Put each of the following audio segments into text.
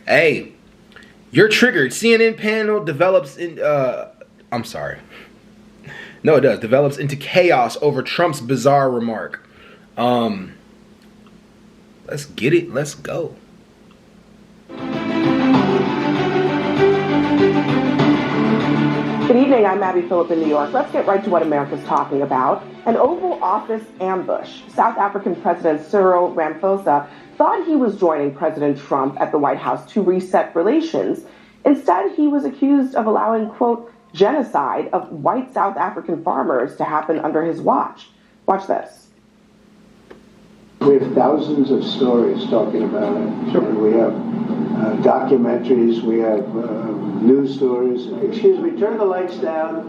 Hey, you're triggered. CNN panel develops in. I'm sorry. No, it does. Develops into chaos over Trump's bizarre remark. Let's get it. Let's go. Good evening, I'm Abby Phillip in New York. Let's get right to what America's talking about. An Oval Office ambush. South African President Cyril Ramaphosa thought he was joining President Trump at the White House to reset relations. Instead, he was accused of allowing, quote, genocide of white South African farmers to happen under his watch. Watch this. We have thousands of stories talking about it. Sure. We have documentaries, we have news stories. Excuse me, turn the lights down,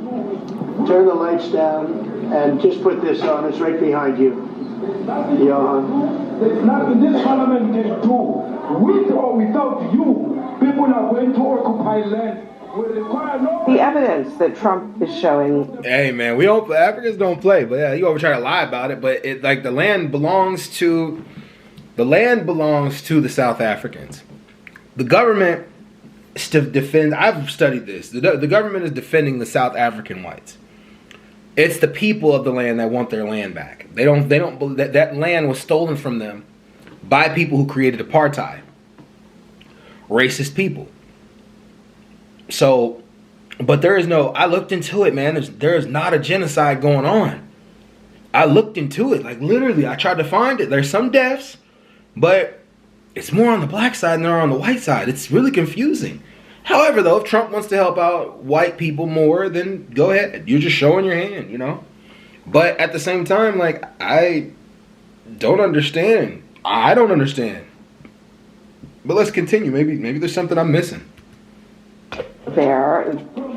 and just put this on. It's right behind you. Johan. There's nothing this parliament can do. With or without you, people are going to occupy land. The evidence that Trump is showing. Hey man, we don't. Africans don't play, but yeah, you over try to lie about it. But it like the land belongs to the South Africans. The government defends. I've studied this. The government is defending the South African whites. It's the people of the land that want their land back. They don't believe that land was stolen from them by people who created apartheid. Racist people. So, but there is no, I looked into it, man. There is not a genocide going on. I looked into it, like literally, I tried to find it. There's some deaths, but it's more on the black side than there are on the white side. It's really confusing. However, though, if Trump wants to help out white people more, then go ahead. You're just showing your hand, you know? But at the same time, like, I don't understand. I don't understand. But let's continue. Maybe there's something I'm missing. There,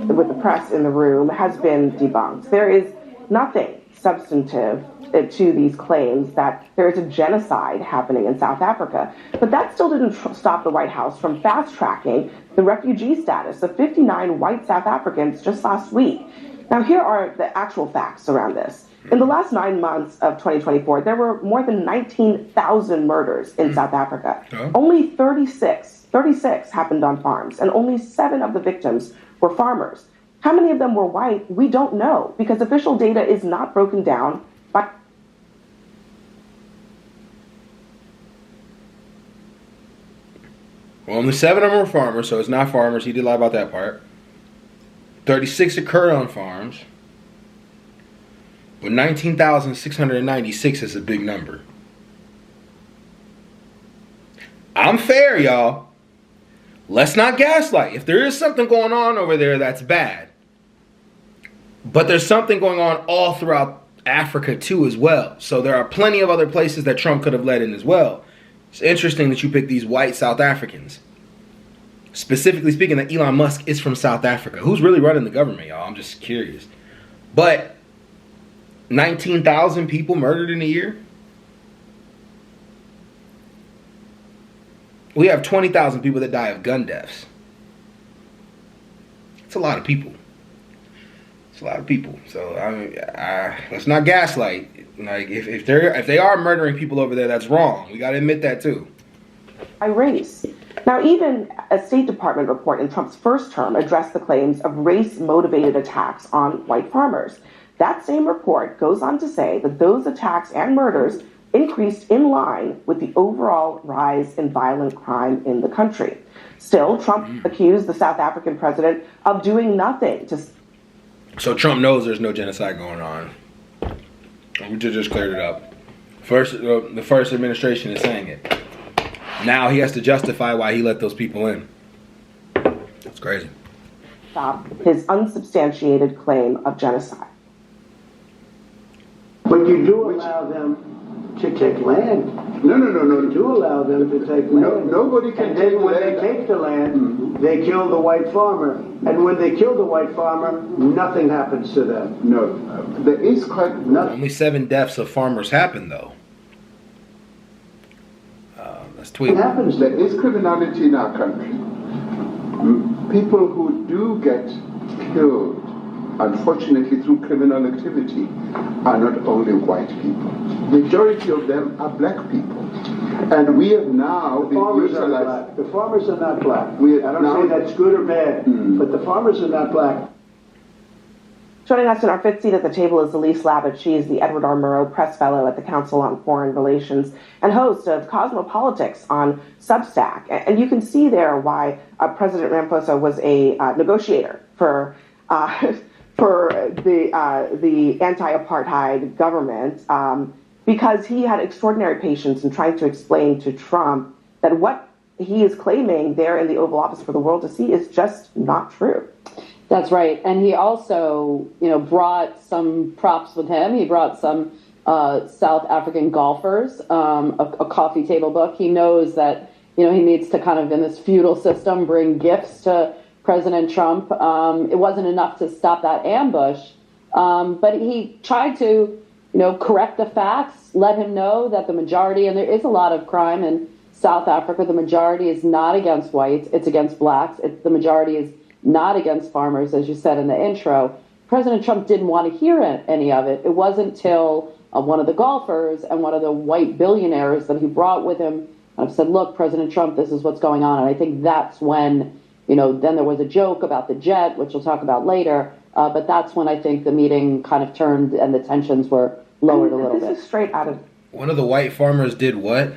with the press in the room, has been debunked. There is nothing substantive to these claims that there is a genocide happening in South Africa. But that still didn't stop the White House from fast-tracking the refugee status of 59 white South Africans just last week. Now, here are the actual facts around this. In the last 9 months of 2024, there were more than 19,000 murders in South Africa. Only 36 happened on farms, and only 7 of the victims were farmers. How many of them were white? We don't know, because official data is not broken down by... Well, only 7 of them were farmers, so it's not farmers. He did lie about that part. 36 occurred on farms. But 19,696 is a big number. I'm fair, y'all. Let's not gaslight. If there is something going on over there, that's bad. But there's something going on all throughout Africa too as well. So there are plenty of other places that Trump could have led in as well. It's interesting that you pick these white South Africans. Specifically speaking, that Elon Musk is from South Africa. Who's really running the government, y'all? I'm just curious. But 19,000 people murdered in a year? We have 20,000 people that die of gun deaths. It's a lot of people. It's a lot of people. So I mean, let's not gaslight. Like if they are murdering people over there, that's wrong. We got to admit that too. By race. Now, even a State Department report in Trump's first term addressed the claims of race-motivated attacks on white farmers. That same report goes on to say that those attacks and murders increased in line with the overall rise in violent crime in the country. Still, Trump accused the South African president of doing nothing to... So Trump knows there's no genocide going on. We just cleared it up. The first administration is saying it. Now he has to justify why he let those people in. That's crazy. Stop his unsubstantiated claim of genocide. But you do allow them to take land. No. You do allow them to take land. Nobody can and take then when land. they take the land, they kill the white farmer. And when they kill the white farmer, nothing happens to them. No. There is quite nothing. Only 7 deaths of farmers happened, though. Let's tweet. What happens? There is criminality in our country. People who do get killed, unfortunately through criminal activity, are not only white people. Majority of them are black people. And we have now The farmers are utilized. black. The farmers are not black. We I have don't say now- that's good or bad, but the farmers are not black. Joining us in our fifth seat at the table is Elise Labott. She is the Edward R. Murrow Press Fellow at the Council on Foreign Relations and host of Cosmopolitics on Substack. And you can see there why President Ramaphosa was a negotiator for the anti-apartheid government because he had extraordinary patience in trying to explain to Trump that what he is claiming there in the Oval Office for the world to see is just not true. That's right. And he also, brought some props with him. He brought some South African golfers, a coffee table book. He knows that, he needs to kind of, in this feudal system, bring gifts to President Trump. It wasn't enough to stop that ambush. But he tried to, correct the facts, let him know that the majority, and there is a lot of crime in South Africa, the majority is not against whites, it's against blacks. The majority is not against farmers, as you said in the intro. President Trump didn't want to hear any of it. It wasn't until one of the golfers and one of the white billionaires that he brought with him said, look, President Trump, this is what's going on. And I think that's when, then there was a joke about the jet, which we'll talk about later. But that's when I think the meeting kind of turned and the tensions were lowered a little bit. This is straight out of... One of the white farmers did what?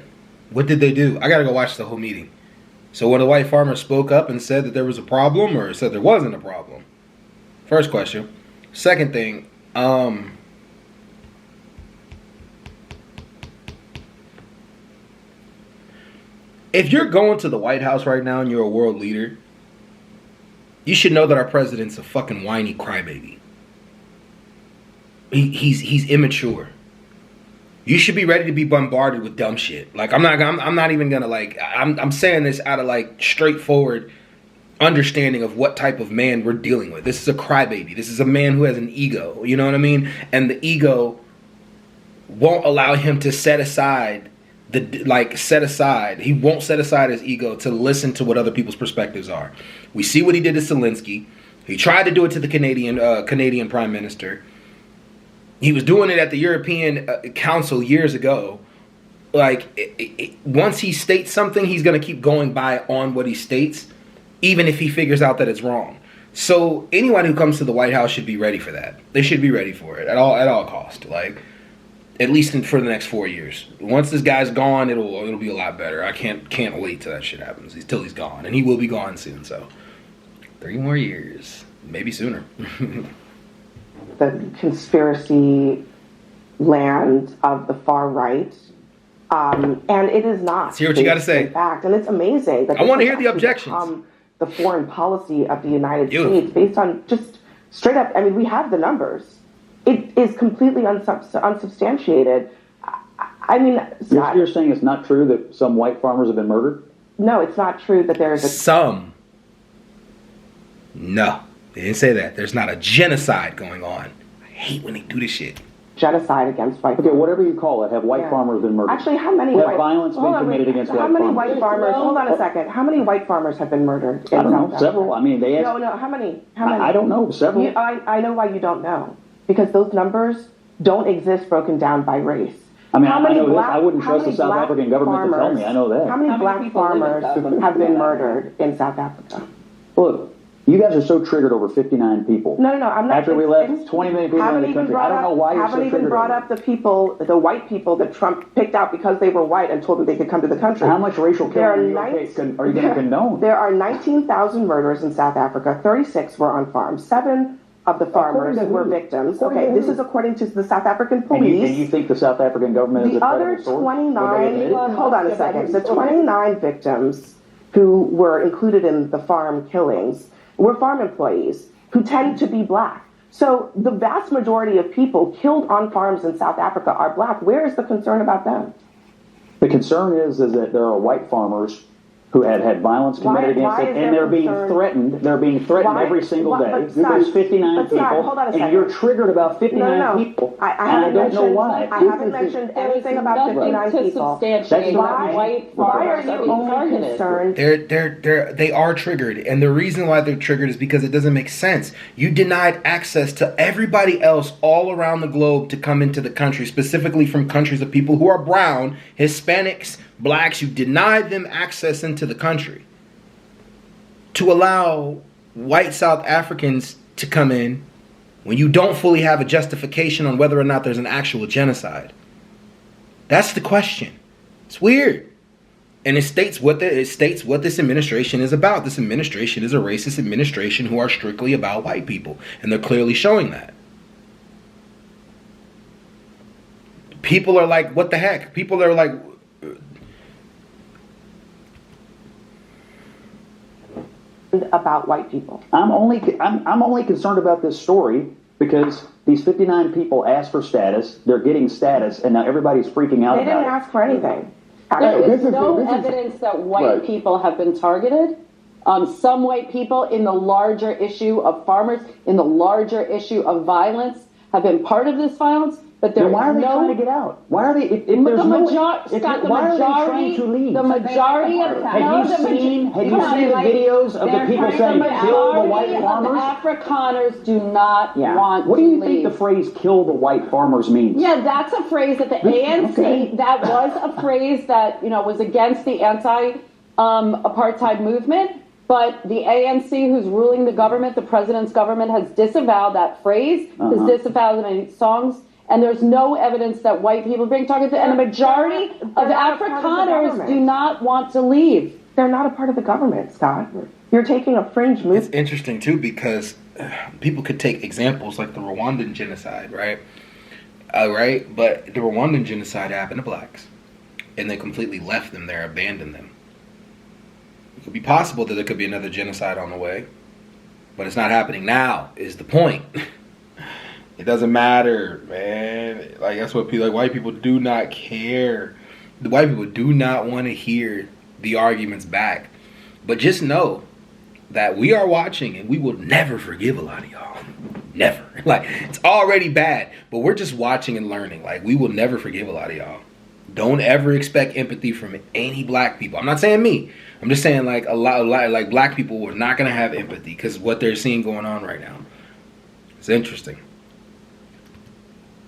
What did they do? I got to go watch the whole meeting. So one of the white farmers spoke up and said that there was a problem or said there wasn't a problem? First question. Second thing, if you're going to the White House right now and you're a world leader, you should know that our president's a fucking whiny crybaby. He's immature. You should be ready to be bombarded with dumb shit. Like I'm not even gonna I'm saying this out of straightforward understanding of what type of man we're dealing with. This is a crybaby. This is a man who has an ego. You know what I mean? And the ego won't allow him to set aside he won't set aside his ego to listen to what other people's perspectives are. We see what he did to Zelensky. He tried to do it to the Canadian Prime Minister. He was doing it at the European Council years ago. Once he states something, he's going to keep going by on what he states, even if he figures out that it's wrong. So anyone who comes to the White House should be ready for that. They should be ready for it at all cost. At least for the next 4 years. Once this guy's gone, it'll be a lot better. I can't wait till that shit happens. Till he's gone, and he will be gone soon. So 3 more years, maybe sooner. The conspiracy land of the far right. And it is not. Let's hear what you got to say. In fact, and it's amazing that I want to hear the objections. The foreign policy of the United States based on just straight up. I mean, we have the numbers. It is completely unsubstantiated. I mean, Scott, you're saying it's not true that some white farmers have been murdered? No, it's not true that there is some. No, they didn't say that. There's not a genocide going on. I hate when they do this shit. Genocide against white. Okay, whatever you call it, have white farmers been murdered? Actually, how many have violence been committed against white farmers? How many white farmers? Hold on a second. How many white farmers have been murdered? I don't know. Several. I mean, they asked. No. How many? I don't know. Several. I know why you don't know. Because those numbers don't exist broken down by race. I mean, I know this. I wouldn't trust the South African government to tell me. I know that. How many black farmers have been murdered in South Africa? Look, you guys are so triggered over 59 people. No, I'm not. After we left 20 million people in the country, I don't know why you're so triggered. Haven't even brought up the white people that Trump picked out because they were white and told them they could come to the country. How much racial killing are you going to condone? There are 19,000 murders in South Africa. 36 were on farms. 7 of the farmers were victims. Okay, this is according to the South African police. And you think the South African government is the other 29? Hold on a second. The 29 victims who were included in the farm killings were farm employees who tend to be black. So the vast majority of people killed on farms in South Africa are black. Where is the concern about them? The concern is that there are white farmers who had violence committed against them, and they're being threatened. They're being threatened every single day. There's 59 people, and you're triggered about 59 people, and I don't know why. I haven't mentioned anything about 59 people. Why are you only concerned? They are triggered, and the reason why they're triggered is because it doesn't make sense. You denied access to everybody else all around the globe to come into the country, specifically from countries of people who are brown, Hispanics, blacks, you deny them access into the country to allow white South Africans to come in when you don't fully have a justification on whether or not there's an actual genocide. That's the question. It's weird. And it states what this administration is about. This administration is a racist administration who are strictly about white people. And they're clearly showing that. People are like, what the heck? People are like... about white people. I'm only concerned about this story because these 59 people asked for status. They're getting status, and now everybody's freaking out. They didn't ask for anything. There is no evidence that white people have been targeted. Some white people in the larger issue of farmers, in the larger issue of violence, have been part of this violence. But there why are they trying to get out? Why are they? If there's why are they trying to leave? The majority of have you seen the videos of the people saying "kill the white farmers"? Afrikaners do not want. What do you think the phrase "kill the white farmers" means? Yeah, that's a phrase that the ANC. Okay. That was a phrase that was against the anti-apartheid movement. But the ANC, who's ruling the government, the president's government, has disavowed that phrase. Has disavowed it in songs. And there's no evidence that white people are being targeted. And the majority of Afrikaners do not want to leave. They're not a part of the government, Scott. You're taking a fringe move. It's interesting, too, because people could take examples like the Rwandan genocide, right? But the Rwandan genocide happened to blacks. And they completely left them there, abandoned them. It could be possible that there could be another genocide on the way. But it's not happening now, is the point. It doesn't matter, man. Like, that's what people, like, white people do not care. The white people do not want to hear the arguments back. But just know that we are watching and we will never forgive a lot of y'all. Never. Like, it's already bad, but we're just watching and learning. Like, we will never forgive a lot of y'all. Don't ever expect empathy from any black people. I'm not saying me. I'm just saying, like, a lot like black people are not going to have empathy because what they're seeing going on right now. It's interesting.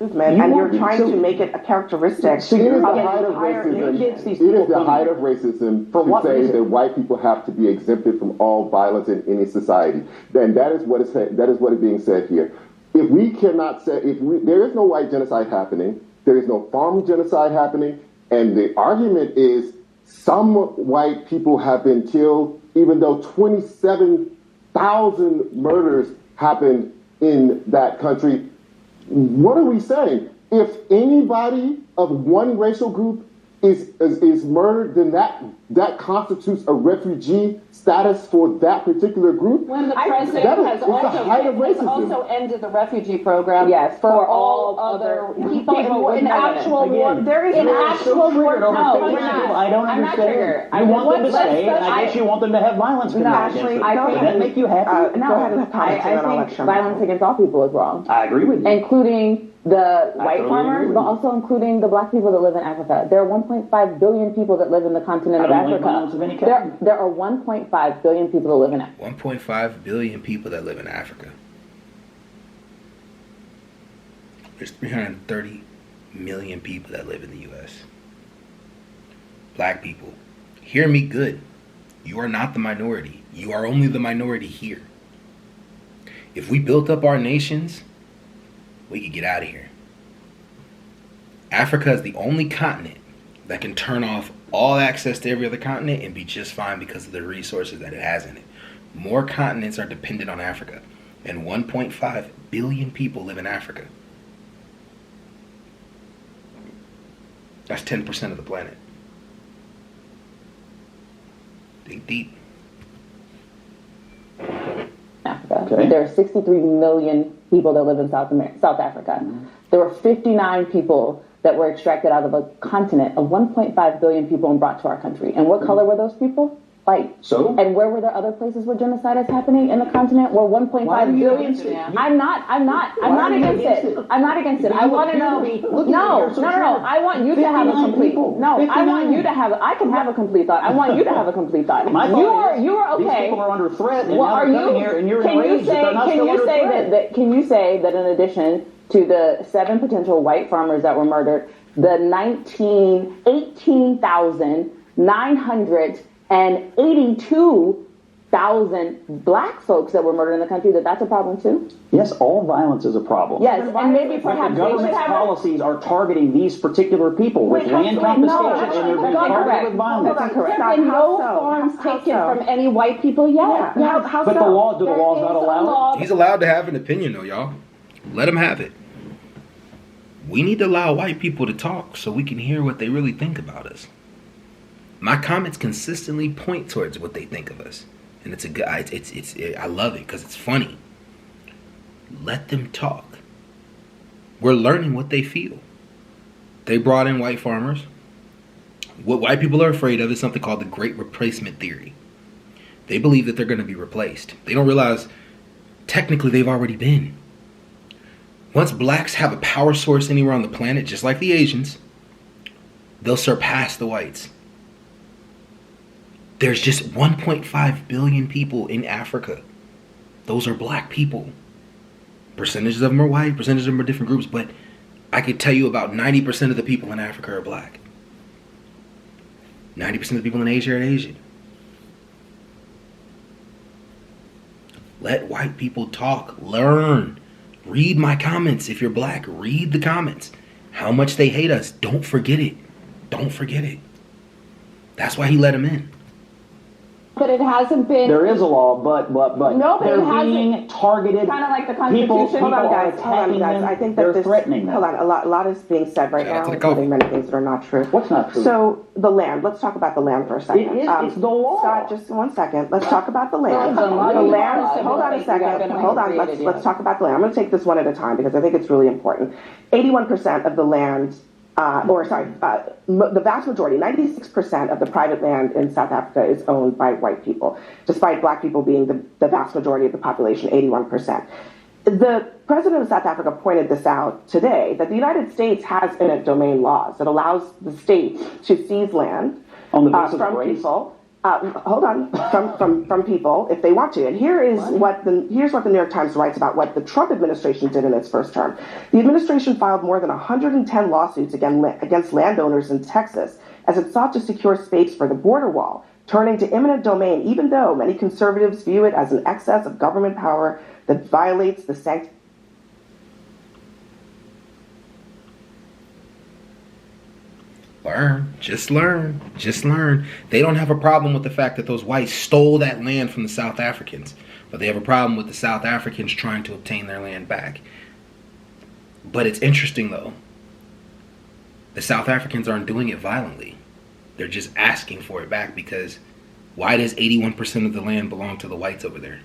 Man, and you're trying to make it a characteristic. So it is the height of racism. It is the height of racism to say that white people have to be exempted from all violence in any society. And that is what is being said here. If we cannot say, there is no white genocide happening, there is no farm genocide happening, and the argument is some white people have been killed, even though 27,000 murders happened in that country. What are we saying? If anybody of one racial group is murdered, then that constitutes a refugee status for that particular group. When the president has also ended the refugee program for all other people in actual war. There is actual war. No, I don't understand. You want them to stay, and I guess you want them to have violence committed against them. Does that make you happy? No, I think violence against all people is wrong. I agree with you. Including the white farmers, but also including the black people that live in Africa. There are 1.5 billion people that live in the continent of Africa. There are 1.5 billion people that live in Africa. 1.5 billion people that live in Africa. There's 330 million people that live in the U.S. Black people, hear me good. You are not the minority. You are only the minority here. If we built up our nations, we could get out of here. Africa is the only continent that can turn off all access to every other continent and be just fine because of the resources that it has in it. More continents are dependent on Africa, and 1.5 billion people live in Africa. That's 10% of the planet. Dig deep. Africa. Okay. There are 63 million people that live in South Africa. Mm-hmm. There were 59 people that were extracted out of a continent of 1.5 billion people and brought to our country. And what color were those people? White. So? And where were there other places where genocide is happening in the continent? Where 1.5 billion? I'm not against it. I'm not against it. I want to know. No. I want you to have a complete. I want you to have. I can have a complete thought. I want you to have a complete thought. You are okay. These people are under threat. And well, now are you here and you're enraged that they're not still under threat. Can you say that in addition to the 7 potential white farmers that were murdered, the 18,982,000 black folks that were murdered in the country, that's a problem too? Yes, all violence is a problem. Yes, and maybe perhaps the government's policies are targeting these particular people with land confiscation, and they're being targeted with violence. There have been no farms taken from any white people yet. But the law, do the laws not allow it? He's allowed to have an opinion, though, y'all. Let him have it. We need to allow white people to talk so we can hear what they really think about us. My comments consistently point towards what they think of us, and it's a good. I love it because it's funny. Let them talk. We're learning what they feel. They brought in white farmers. What white people are afraid of is something called the Great Replacement Theory. They believe that they're going to be replaced. They don't realize technically they've already been. Once blacks have a power source anywhere on the planet, just like the Asians, they'll surpass the whites. There's just 1.5 billion people in Africa. Those are black people. Percentages of them are white, percentages of them are different groups, but I could tell you about 90% of the people in Africa are black. 90% of the people in Asia are Asian. Let white people talk, learn. Read my comments. If you're black, read the comments. How much they hate us. Don't forget it. Don't forget it. That's why he let him in. But it hasn't been. There is a law, but no, but they're it hasn't, being targeted. Kind of like the Constitution. Hold on, guys. I think that they're threatening them. Hold on, a lot is being said right now, including many things that are not true. What's not true? So the land. Let's talk about the land for a second. It's the law. Scott, just 1 second. Let's talk about the land. The land. Hold on a second. Hold on. Let's talk about the land. I'm going to take this one at a time because I think it's really important. 81% of the land. The vast majority, 96% of the private land in South Africa is owned by white people, despite black people being the vast majority of the population, 81%. The president of South Africa pointed this out today, that the United States has eminent domain laws that allows the state to seize land on the basis from of race? people. From people if they want to. And here's what the New York Times writes about what the Trump administration did in its first term. The administration filed more than 110 lawsuits against landowners in Texas as it sought to secure space for the border wall, turning to eminent domain, even though many conservatives view it as an excess of government power that violates the sanctity. Learn. Just learn. They don't have a problem with the fact that those whites stole that land from the South Africans, but they have a problem with the South Africans trying to obtain their land back. But it's interesting, though. The South Africans aren't doing it violently. They're just asking for it back because why does 81% of the land belong to the whites over there?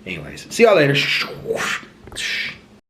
Anyways, see y'all later.